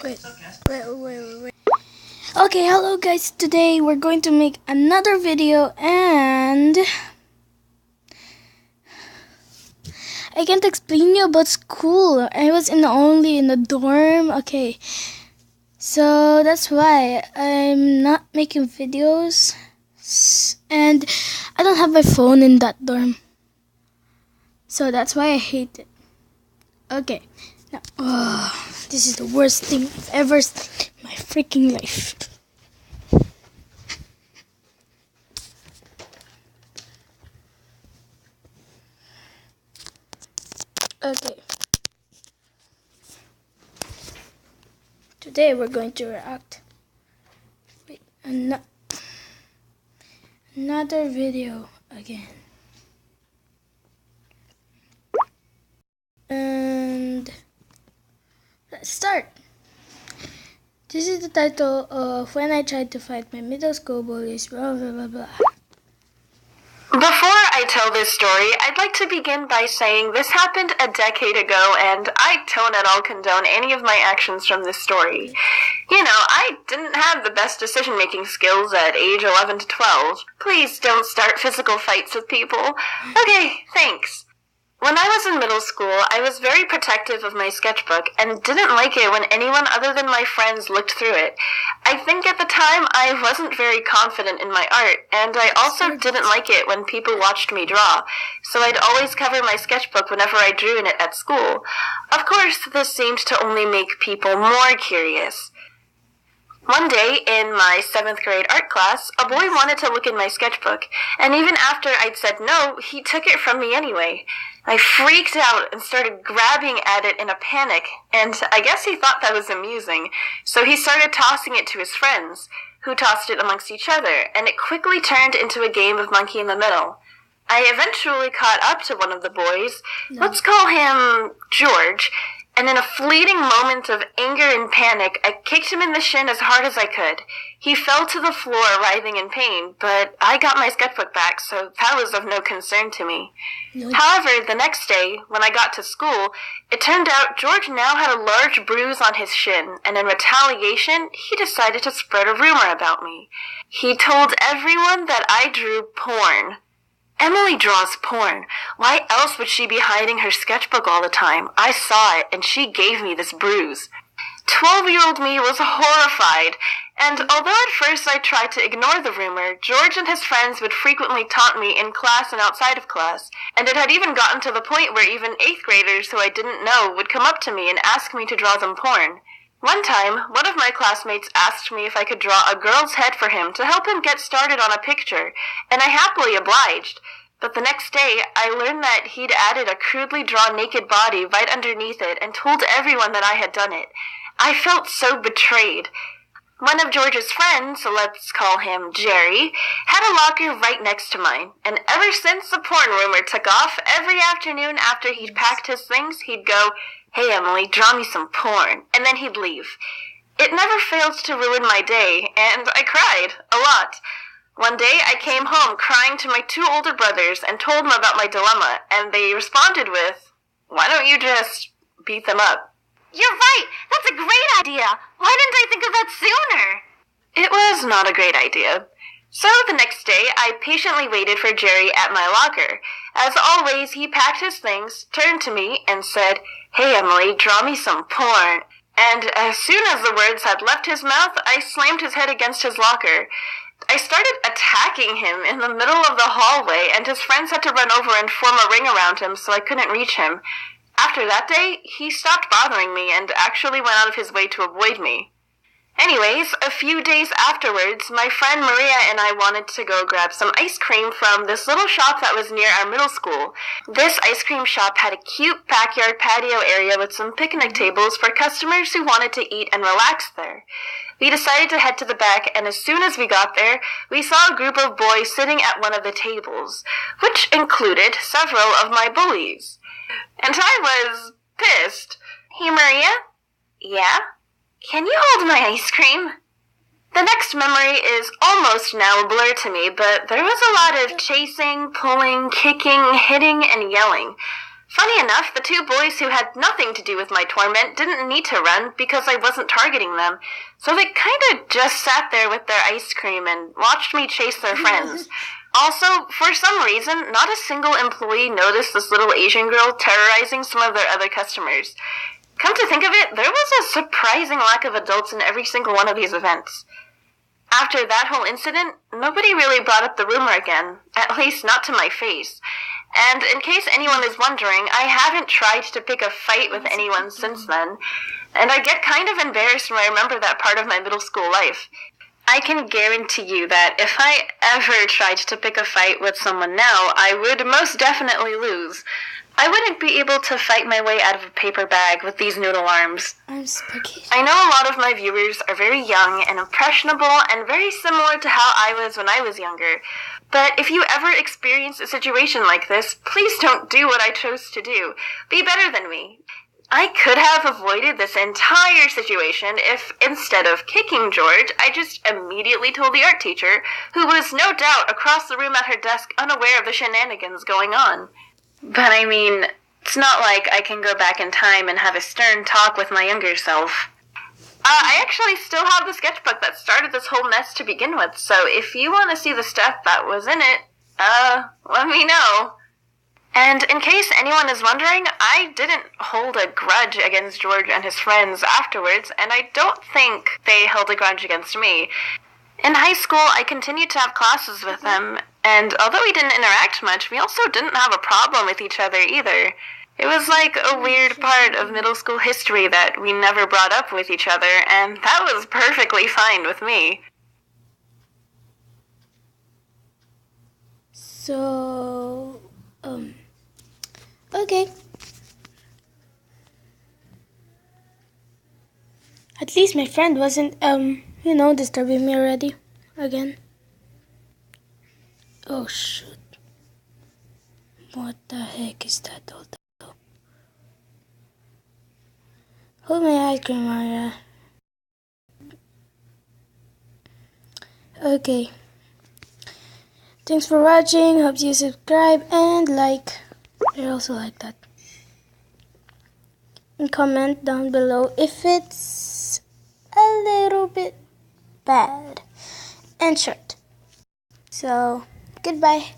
Wait. Okay, hello guys. Today we're going to make another video and I can't explain you about school. I was only in the dorm. Okay. So that's why I'm not making videos and I don't have my phone in that dorm. So that's why I hate it. Okay. Now, this is the worst thing I've ever seen in my freaking life. Okay. Today we're going to react. Wait, another video again. And let's start. This is the title of When I Tried to Fight My Middle School Bullies, blah blah blah blah. Before I tell this story, I'd like to begin by saying this happened a decade ago and I don't at all condone any of my actions from this story. You know, I didn't have the best decision-making skills at age 11 to 12. Please don't start physical fights with people. Okay, thanks. When I was in middle school, I was very protective of my sketchbook and didn't like it when anyone other than my friends looked through it. I think at the time I wasn't very confident in my art, and I also didn't like it when people watched me draw, so I'd always cover my sketchbook whenever I drew in it at school. Of course, this seemed to only make people more curious. One day, in my 7th grade art class, a boy wanted to look in my sketchbook, and even after I'd said no, he took it from me anyway. I freaked out and started grabbing at it in a panic, and I guess he thought that was amusing, so he started tossing it to his friends, who tossed it amongst each other, and it quickly turned into a game of monkey in the middle. I eventually caught up to one of the boys, let's call him George, and in a fleeting moment of anger and panic, I kicked him in the shin as hard as I could. He fell to the floor, writhing in pain, but I got my sketchbook back, so that was of no concern to me. However, the next day, when I got to school, it turned out George now had a large bruise on his shin, and in retaliation, he decided to spread a rumor about me. He told everyone that I drew porn. Emily draws porn. Why else would she be hiding her sketchbook all the time? I saw it, and she gave me this bruise. 12-year-old me was horrified, and although at first I tried to ignore the rumor, George and his friends would frequently taunt me in class and outside of class, and it had even gotten to the point where even 8th graders who I didn't know would come up to me and ask me to draw them porn. One time, one of my classmates asked me if I could draw a girl's head for him to help him get started on a picture, and I happily obliged. But the next day, I learned that he'd added a crudely drawn naked body right underneath it and told everyone that I had done it. I felt so betrayed. One of George's friends, let's call him Jerry, had a locker right next to mine, and ever since the porn rumor took off, every afternoon after he'd packed his things, he'd go, "Hey Emily, draw me some porn," and then he'd leave. It never failed to ruin my day, and I cried, a lot. One day I came home crying to my 2 older brothers and told them about my dilemma, and they responded with, "Why don't you just beat them up?" You're right! That's a great idea! Why didn't I think of that sooner? It was not a great idea. So the next day, I patiently waited for Jerry at my locker. As always, he packed his things, turned to me, and said, "Hey Emily, draw me some porn." And as soon as the words had left his mouth, I slammed his head against his locker. I started attacking him in the middle of the hallway, and his friends had to run over and form a ring around him so I couldn't reach him. After that day, he stopped bothering me and actually went out of his way to avoid me. Anyways, a few days afterwards, my friend Maria and I wanted to go grab some ice cream from this little shop that was near our middle school. This ice cream shop had a cute backyard patio area with some picnic tables for customers who wanted to eat and relax there. We decided to head to the back, and as soon as we got there, we saw a group of boys sitting at one of the tables, which included several of my bullies. And I was pissed. "Hey, Maria?" "Yeah?" "Can you hold my ice cream?" The next memory is almost now a blur to me, but there was a lot of chasing, pulling, kicking, hitting, and yelling. Funny enough, the two boys who had nothing to do with my torment didn't need to run because I wasn't targeting them, so they kinda just sat there with their ice cream and watched me chase their friends. Also, for some reason, not a single employee noticed this little Asian girl terrorizing some of their other customers. Come to think of it, there was a surprising lack of adults in every single one of these events. After that whole incident, nobody really brought up the rumor again, at least not to my face. And in case anyone is wondering, I haven't tried to pick a fight with anyone since then, and I get kind of embarrassed when I remember that part of my middle school life. I can guarantee you that if I ever tried to pick a fight with someone now, I would most definitely lose. I wouldn't be able to fight my way out of a paper bag with these noodle arms. I'm spaghetti. I know a lot of my viewers are very young and impressionable and very similar to how I was when I was younger. But if you ever experience a situation like this, please don't do what I chose to do. Be better than me. I could have avoided this entire situation if, instead of kicking George, I just immediately told the art teacher, who was no doubt across the room at her desk unaware of the shenanigans going on. But I mean, it's not like I can go back in time and have a stern talk with my younger self. I actually still have the sketchbook that started this whole mess to begin with, so if you want to see the stuff that was in it, let me know. And in case anyone is wondering, I didn't hold a grudge against George and his friends afterwards, and I don't think they held a grudge against me. In high school, I continued to have classes with them, and although we didn't interact much, we also didn't have a problem with each other either. It was like a weird part of middle school history that we never brought up with each other, and that was perfectly fine with me. So, okay. At least my friend wasn't, disturbing me already. Again. Oh, shoot. What the heck is that? Hold my ice cream, Maria. Okay. Thanks for watching. Hope you subscribe and like. I also like that. And comment down below if it's a little bit bad and short. So, goodbye.